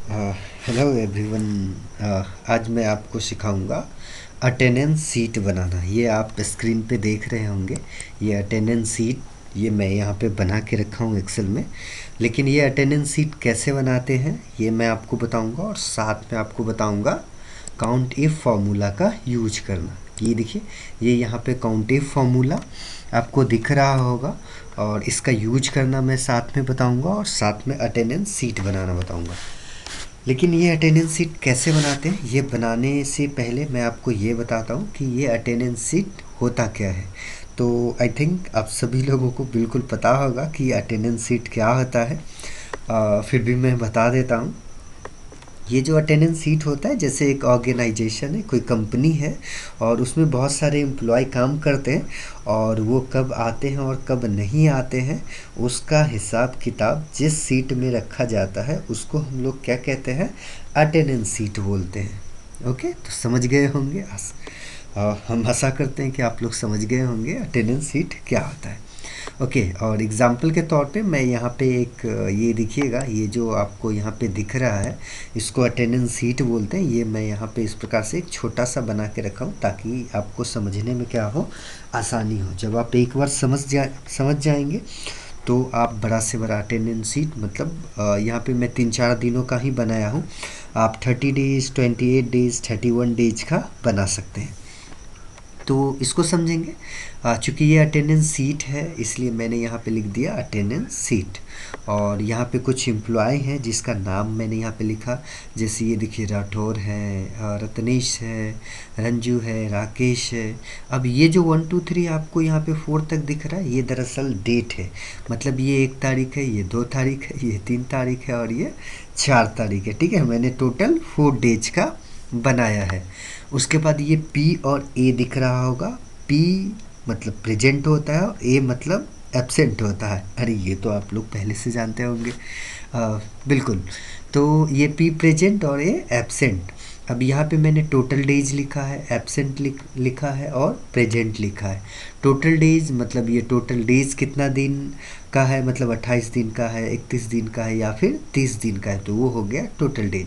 Hello everyone. आज मैं आपको सिखाऊंगा अटेंडेंस सीट बनाना। ये आप स्क्रीन पे देख रहे होंगे। ये अटेंडेंस सीट ये मैं यहाँ पे बना के रखा हूँ एक्सेल में। लेकिन ये अटेंडेंस सीट कैसे बनाते हैं ये मैं आपको बताऊंगा, और साथ में आपको बताऊंगा काउंट इफ फार्मूला का यूज करना। ये देखिए, ये यहाँ पे काउंट इफ फार्मूला आपको दिख रहा होगा, और इसका यूज करना मैं साथ में बताऊंगा, और साथ में अटेंडेंस सीट बनाना बताऊंगा। लेकिन ये अटेंडेंस सीट कैसे बनाते हैं, ये बनाने से पहले मैं आपको ये बताता हूँ कि ये अटेंडेंस सीट होता क्या है। तो आई थिंक आप सभी लोगों को बिल्कुल पता होगा कि अटेंडेंस सीट क्या होता है। फिर भी मैं बता देता हूँ। ये जो अटेंडेंस सीट होता है, जैसे एक ऑर्गेनाइजेशन है, कोई कंपनी है, और उसमें बहुत सारे एम्प्लॉय काम करते हैं, और वो कब आते हैं और कब नहीं आते हैं उसका हिसाब किताब जिस सीट में रखा जाता है उसको हम लोग क्या कहते हैं, अटेंडेंस सीट बोलते हैं। ओके, तो समझ गए होंगे। हम आशा करते हैं कि आप लोग समझ गए होंगे अटेंडेंस सीट क्या होता है। ओके, और एग्जाम्पल के तौर पे मैं यहाँ पे एक ये देखिएगा, ये जो आपको यहाँ पे दिख रहा है इसको अटेंडेंस सीट बोलते हैं। ये मैं यहाँ पे इस प्रकार से एक छोटा सा बना के रखा हूँ ताकि आपको समझने में क्या हो, आसानी हो। जब आप एक बार समझ जाएंगे तो आप बड़ा से बड़ा अटेंडेंस सीट, मतलब यहाँ पे मैं 3-4 दिनों का ही बनाया हूँ। आप 30 डेज, 28 डेज, 31 डेज का बना सकते हैं। तो इसको समझेंगे। चूँकि ये अटेंडेंस सीट है इसलिए मैंने यहाँ पे लिख दिया अटेंडेंस सीट। और यहाँ पे कुछ एम्प्लॉय हैं जिसका नाम मैंने यहाँ पे लिखा। जैसे ये देखिए, राठौर है, रत्नेश है, रंजू है, राकेश है। अब ये जो 1 2 3 आपको यहाँ पे 4 तक दिख रहा है, ये दरअसल डेट है। मतलब ये 1 तारीख है, ये 2 तारीख है, ये 3 तारीख है, और ये 4 तारीख है। ठीक है, मैंने टोटल 4 डेज का बनाया है। उसके बाद ये पी और ए दिख रहा होगा। पी मतलब प्रेजेंट होता है, और ए मतलब एब्सेंट होता है। अरे ये तो आप लोग पहले से जानते होंगे। बिल्कुल। तो ये पी प्रेजेंट और ए एब्सेंट। अब यहाँ पे मैंने टोटल डेज लिखा है, एब्सेंट लिखा है, और प्रेजेंट लिखा है। टोटल डेज मतलब ये टोटल डेज कितना दिन का है, मतलब 28 दिन का है, 31 दिन का है, या फिर 30 दिन का है, तो वो हो गया टोटल डेज।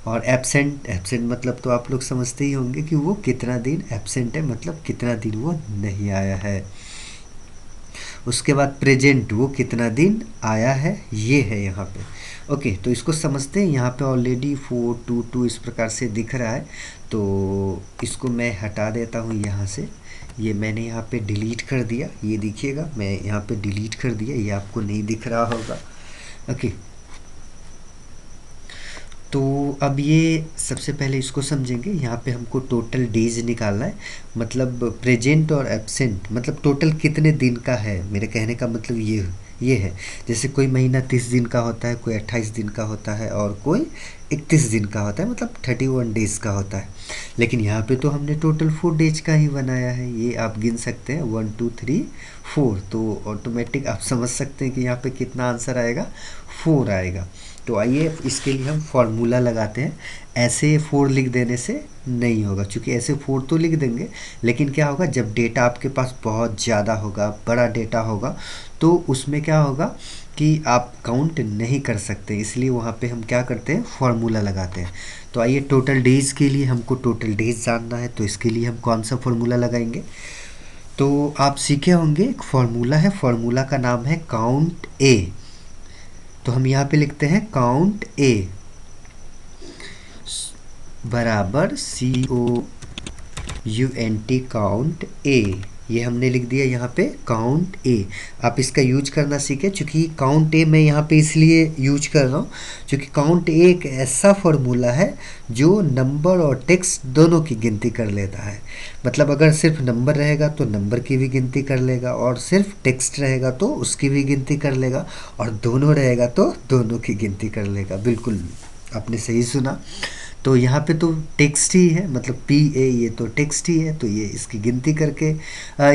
और एब्सेंट एब्सेंट मतलब तो आप लोग समझते ही होंगे कि वो कितना दिन एब्सेंट है, मतलब कितना दिन वो नहीं आया है। उसके बाद प्रेजेंट, वो कितना दिन आया है, ये है यहाँ पे। ओके, तो इसको समझते हैं। यहाँ पे ऑलरेडी 4 2 2 इस प्रकार से दिख रहा है, तो इसको मैं हटा देता हूँ यहाँ से। ये मैंने यहाँ पे डिलीट कर दिया। ये देखिएगा, मैं यहाँ पे डिलीट कर दिया, ये आपको नहीं दिख रहा होगा। ओके, तो अब ये सबसे पहले इसको समझेंगे। यहाँ पे हमको टोटल डेज निकालना है, मतलब प्रेजेंट और एब्सेंट, मतलब टोटल कितने दिन का है। मेरे कहने का मतलब ये है। जैसे कोई महीना 30 दिन का होता है, कोई 28 दिन का होता है, और कोई 31 दिन का होता है, मतलब 31 डेज का होता है। लेकिन यहाँ पे तो हमने टोटल 4 डेज का ही बनाया है। ये आप गिन सकते हैं 1 2 3 4, तो ऑटोमेटिक आप समझ सकते हैं कि यहाँ पे कितना आंसर आएगा, 4 आएगा। तो आइए इसके लिए हम फॉर्मूला लगाते हैं। ऐसे 4 लिख देने से नहीं होगा, क्योंकि ऐसे 4 तो लिख देंगे, लेकिन क्या होगा, जब डेटा आपके पास बहुत ज़्यादा होगा, बड़ा डेटा होगा, तो उसमें क्या होगा कि आप काउंट नहीं कर सकते। इसलिए वहाँ पे हम क्या करते हैं, फार्मूला लगाते हैं। तो आइए, टोटल डेज के लिए हमको टोटल डेज जानना है, तो इसके लिए हम कौन सा फार्मूला लगाएंगे। तो आप सीखे होंगे, एक फार्मूला है, फार्मूला का नाम है काउंट ए। तो हम यहाँ पे लिखते हैं काउंट ए बराबर COUNT, काउंट ए। ये हमने लिख दिया यहाँ पे काउंट ए। आप इसका यूज करना सीखें, क्योंकि काउंट ए मैं यहाँ पे इसलिए यूज कर रहा हूँ क्योंकि काउंट ए एक ऐसा फॉर्मूला है जो नंबर और टेक्स्ट दोनों की गिनती कर लेता है। मतलब अगर सिर्फ नंबर रहेगा तो नंबर की भी गिनती कर लेगा, और सिर्फ टेक्स्ट रहेगा तो उसकी भी गिनती कर लेगा, और दोनों रहेगा तो दोनों की गिनती कर लेगा। बिल्कुल, आपने सही सुना। तो यहाँ पे तो टेक्स्ट ही है, मतलब पी ए, ये तो टेक्स्ट ही है, तो ये इसकी गिनती करके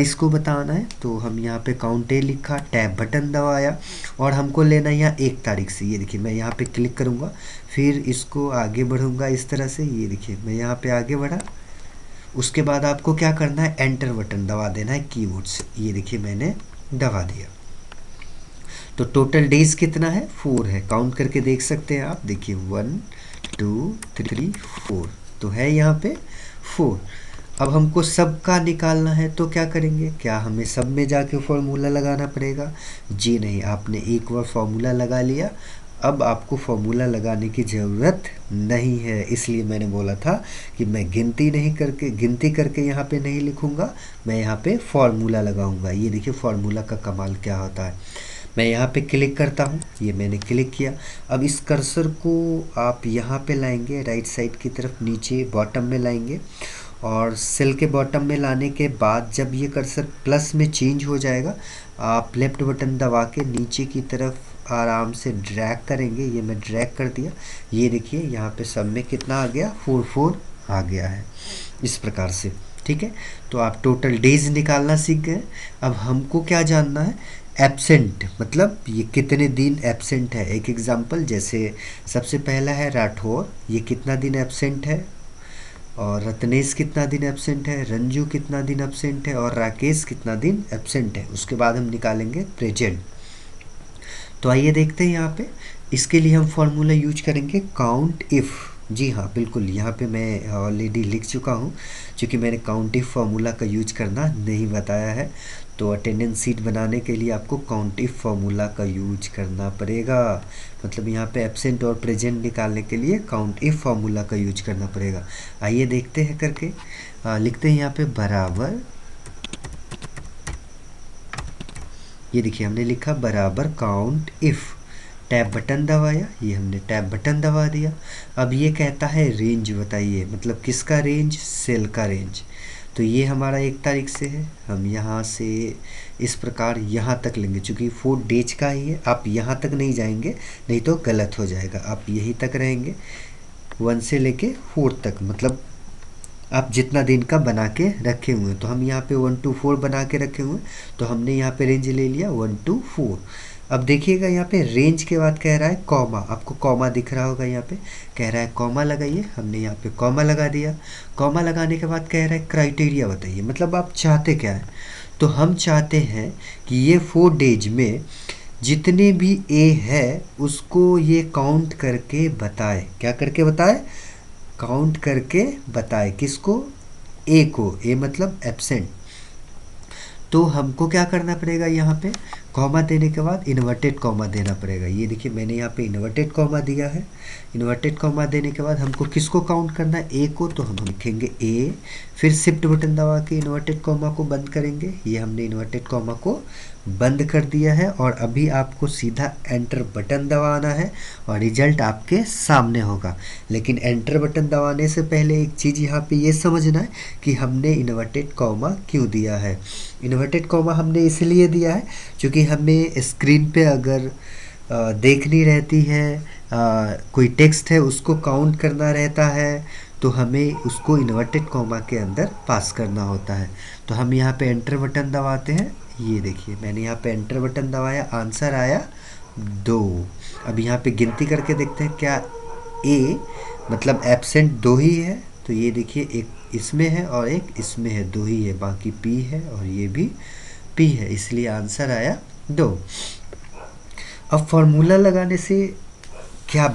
इसको बताना है। तो हम यहाँ पे काउंट ए लिखा, टैब बटन दबाया, और हमको लेना है यहाँ 1 तारीख से। ये देखिए, मैं यहाँ पे क्लिक करूँगा, फिर इसको आगे बढ़ूँगा इस तरह से। ये देखिए, मैं यहाँ पे आगे बढ़ा। उसके बाद आपको क्या करना है, एंटर बटन दबा देना है कीबोर्ड से। ये देखिए, मैंने दबा दिया। तो टोटल डेज कितना है, 4 है। काउंट करके देख सकते हैं आप, देखिए 1 2 3 4, तो है यहाँ पे 4। अब हमको सब का निकालना है तो क्या करेंगे, क्या हमें सब में जाके फॉर्मूला लगाना पड़ेगा? जी नहीं, आपने एक बार फॉर्मूला लगा लिया, अब आपको फॉर्मूला लगाने की ज़रूरत नहीं है। इसलिए मैंने बोला था कि मैं गिनती करके यहाँ पे नहीं लिखूँगा, मैं यहाँ पे फॉर्मूला लगाऊंगा। ये देखिए फॉर्मूला का कमाल क्या होता है। मैं यहाँ पे क्लिक करता हूँ, ये मैंने क्लिक किया। अब इस कर्सर को आप यहाँ पे लाएंगे, राइट साइड की तरफ नीचे बॉटम में लाएंगे, और सेल के बॉटम में लाने के बाद जब ये कर्सर प्लस में चेंज हो जाएगा, आप लेफ्ट बटन दबा के नीचे की तरफ आराम से ड्रैग करेंगे। ये मैं ड्रैग कर दिया, ये देखिए यहाँ पे सब में कितना आ गया, 4 आ गया है, इस प्रकार से। ठीक है, तो आप टोटल डेज निकालना सीख गए। अब हमको क्या जानना है, एब्सेंट, मतलब ये कितने दिन एब्सेंट है। एक एग्जांपल, जैसे सबसे पहला है राठौर, ये कितना दिन एब्सेंट है, और रत्नेश कितना दिन एब्सेंट है, रंजू कितना दिन एब्सेंट है, और राकेश कितना दिन एब्सेंट है। उसके बाद हम निकालेंगे प्रेजेंट। तो आइए देखते हैं यहाँ पे, इसके लिए हम फॉर्मूला यूज करेंगे काउंट इफ़। जी हाँ बिल्कुल, यहाँ पे मैं ऑलरेडी लिख चुका हूँ, क्योंकि मैंने काउंट इफ़ फार्मूला का यूज करना नहीं बताया है। तो अटेंडेंस सीट बनाने के लिए आपको काउंट इफ़ फार्मूला का यूज करना पड़ेगा, मतलब यहाँ पे एब्सेंट और प्रेजेंट निकालने के लिए काउंट इफ़ फार्मूला का यूज करना पड़ेगा। आइए देखते हैं करके। लिखते हैं यहाँ पे बराबर, ये देखिए हमने लिखा बराबर काउंट इफ़, टैब बटन दबाया, ये हमने टैब बटन दबा दिया। अब ये कहता है रेंज बताइए, मतलब किसका रेंज, सेल का रेंज। तो ये हमारा 1 तारीख से है, हम यहाँ से इस प्रकार यहाँ तक लेंगे, चूँकि 4 डेज का ही है। आप यहाँ तक नहीं जाएंगे, नहीं तो गलत हो जाएगा, आप यहीं तक रहेंगे 1 से लेके 4 तक, मतलब आप जितना दिन का बना के रखे हुए हैं। तो हम यहाँ पे 1 to 4 बना के रखे हुए हैं, तो हमने यहाँ पे रेंज ले लिया 1 to 4। अब देखिएगा यहाँ पे रेंज के बाद कह रहा है कॉमा, आपको कॉमा दिख रहा होगा, यहाँ पे कह रहा है कॉमा लगाइए, हमने यहाँ पे कॉमा लगा दिया। कॉमा लगाने के बाद कह रहा है क्राइटेरिया बताइए, मतलब आप चाहते क्या है। तो हम चाहते हैं कि ये 4 डेज में जितने भी ए है उसको ये काउंट करके बताए। क्या करके बताए, काउंट करके बताए, किसको, ए को, ए मतलब एब्सेंट। तो हमको क्या करना पड़ेगा, यहाँ पे कॉमा देने के बाद इन्वर्टेड कॉमा देना पड़ेगा। ये देखिए मैंने यहाँ पे इन्वर्टेड कॉमा दिया है। इन्वर्टेड कॉमा देने के बाद हमको किसको काउंट करना है, ए को, तो हम लिखेंगे ए, फिर शिफ्ट बटन दबा के इन्वर्टेड कॉमा को बंद करेंगे। ये हमने इन्वर्टेड कॉमा को बंद कर दिया है, और अभी आपको सीधा एंटर बटन दबाना है और रिजल्ट आपके सामने होगा। लेकिन एंटर बटन दबाने से पहले एक चीज़ यहाँ पे ये समझना है कि हमने इन्वर्टेड कॉमा क्यों दिया है। इन्वर्टेड कॉमा हमने इसलिए दिया है क्योंकि हमें स्क्रीन पे अगर देखनी रहती है, कोई टेक्स्ट है उसको काउंट करना रहता है, तो हमें उसको इन्वर्टेड कॉमा के अंदर पास करना होता है। तो हम यहाँ पे एंटर बटन दबाते हैं, ये देखिए मैंने यहाँ पे एंटर बटन दबाया, आंसर आया 2। अब यहाँ पे गिनती करके देखते हैं, क्या ए मतलब एब्सेंट 2 ही है, तो ये देखिए एक इसमें है और एक इसमें है, 2 ही है, बाकी पी है और ये भी पी है, इसलिए आंसर आया 2। अब फॉर्मूला लगाने से क्या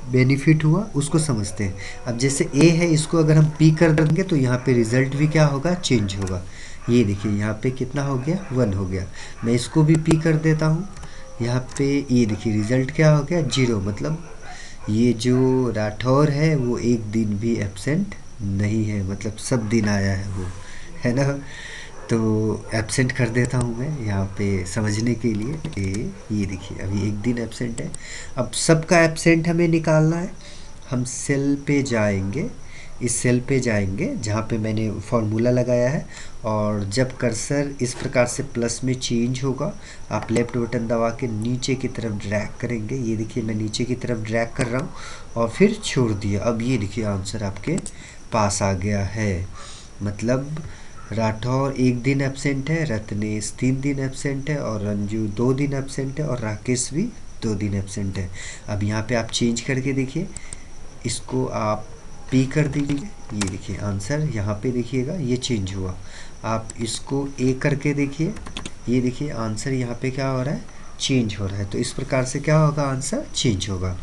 बेनिफिट हुआ उसको समझते हैं। अब जैसे ए है, इसको अगर हम पी कर देंगे तो यहाँ पे रिज़ल्ट भी क्या होगा, चेंज होगा। ये देखिए यहाँ पे कितना हो गया, 1 हो गया। मैं इसको भी पी कर देता हूँ, यहाँ पे ये देखिए रिज़ल्ट क्या हो गया, 0, मतलब ये जो राठौर है वो एक दिन भी एब्सेंट नहीं है, मतलब सब दिन आया है वो, है ना। तो एब्सेंट कर देता हूँ मैं यहाँ पे समझने के लिए। ये देखिए अभी एक दिन एब्सेंट है। अब सबका एब्सेंट हमें निकालना है। हम सेल पे जाएंगे, इस सेल पे जाएंगे जहाँ पे मैंने फॉर्मूला लगाया है, और जब कर्सर इस प्रकार से प्लस में चेंज होगा, आप लेफ्ट बटन दबा के नीचे की तरफ ड्रैग करेंगे। ये देखिए मैं नीचे की तरफ ड्रैग कर रहा हूँ और फिर छोड़ दिया। अब ये देखिए आंसर आपके पास आ गया है, मतलब राठौर 1 दिन एब्सेंट है, रत्नेश 3 दिन एब्सेंट है, और रंजू 2 दिन एब्सेंट है, और राकेश भी 2 दिन एब्सेंट है। अब यहाँ पे आप चेंज करके देखिए, इसको आप पी कर दीजिए, ये देखिए आंसर यहाँ पे देखिएगा ये चेंज हुआ। आप इसको ए करके देखिए, ये देखिए आंसर यहाँ पे क्या हो रहा है, चेंज हो रहा है। तो इस प्रकार से क्या होगा, आंसर चेंज होगा।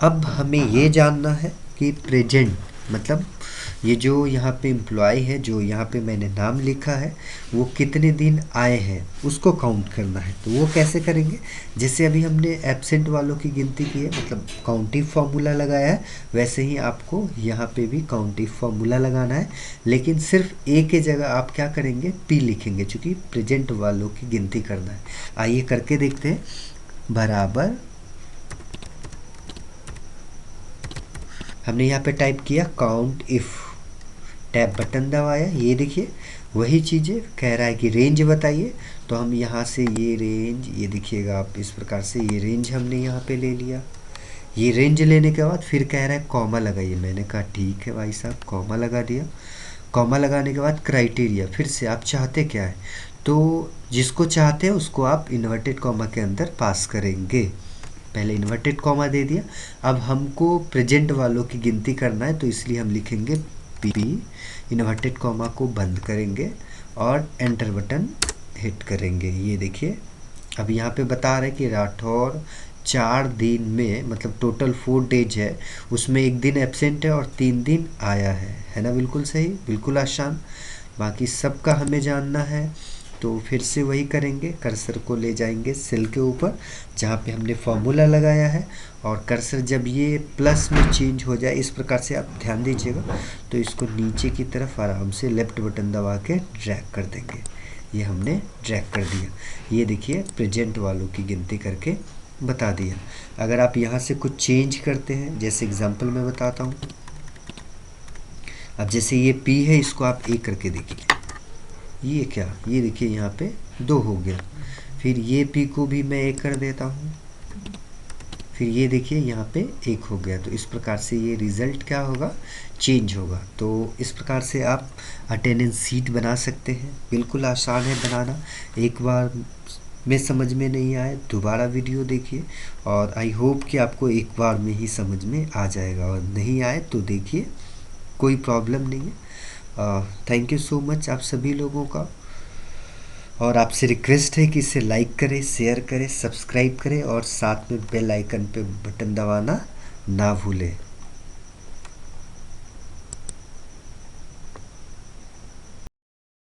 अब हमें ये जानना है कि प्रेजेंट मतलब ये जो यहाँ पे एम्प्लॉय है, जो यहाँ पे मैंने नाम लिखा है, वो कितने दिन आए हैं उसको काउंट करना है। तो वो कैसे करेंगे, जैसे अभी हमने एब्सेंट वालों की गिनती की है, मतलब काउंटिव फार्मूला लगाया है, वैसे ही आपको यहाँ पे भी काउंटिव फार्मूला लगाना है। लेकिन सिर्फ ए के जगह आप क्या करेंगे, पी लिखेंगे, क्योंकि प्रेजेंट वालों की गिनती करना है। आइए करके देखते हैं। बराबर हमने यहाँ पे टाइप किया काउंट इफ़, टैब बटन दबाया, ये देखिए वही चीज़ें कह रहा है कि रेंज बताइए। तो हम यहाँ से ये रेंज, ये देखिएगा आप इस प्रकार से ये रेंज हमने यहाँ पे ले लिया। ये रेंज लेने के बाद फिर कह रहा है कॉमा लगाइए। मैंने कहा ठीक है भाई साहब, कॉमा लगा दिया। कॉमा लगाने के बाद क्राइटेरिया, फिर से आप चाहते क्या है, तो जिसको चाहते हैं उसको आप इन्वर्टेड कॉमा के अंदर पास करेंगे। पहले इन्वर्टेड कॉमा दे दिया। अब हमको प्रेजेंट वालों की गिनती करना है, तो इसलिए हम लिखेंगे पी, इन्वर्टेड कॉमा को बंद करेंगे और एंटर बटन हिट करेंगे। ये देखिए अब यहाँ पे बता रहे कि राठौर 4 दिन में, मतलब टोटल 4 डेज है, उसमें 1 दिन एब्सेंट है और 3 दिन आया है ना। बिल्कुल सही, बिल्कुल आसान। बाकी सबका हमें जानना है, तो फिर से वही करेंगे, कर्सर को ले जाएंगे सेल के ऊपर जहाँ पे हमने फॉर्मूला लगाया है, और कर्सर जब ये प्लस में चेंज हो जाए, इस प्रकार से आप ध्यान दीजिएगा, तो इसको नीचे की तरफ आराम से लेफ्ट बटन दबा के ड्रैग कर देंगे। ये हमने ड्रैग कर दिया। ये देखिए प्रेजेंट वालों की गिनती करके बता दिया। अगर आप यहाँ से कुछ चेंज करते हैं, जैसे एग्जांपल मैं बताता हूँ। अब जैसे ये P है, इसको आप A करके देखिए, ये क्या, ये देखिए यहाँ पे 2 हो गया। फिर ये P को भी मैं 1 कर देता हूँ, फिर ये देखिए यहाँ पे 1 हो गया। तो इस प्रकार से ये रिज़ल्ट क्या होगा, चेंज होगा। तो इस प्रकार से आप अटेंडेंस शीट बना सकते हैं। बिल्कुल आसान है बनाना। एक बार में समझ में नहीं आए दोबारा वीडियो देखिए, और आई होप कि आपको एक बार में ही समझ में आ जाएगा, और नहीं आए तो देखिए, कोई प्रॉब्लम नहीं है। थैंक यू सो मच आप सभी लोगों का, और आपसे रिक्वेस्ट है कि इसे लाइक करें, शेयर करें, सब्सक्राइब करें, और साथ में बेल आइकन पे बटन दबाना ना भूलें।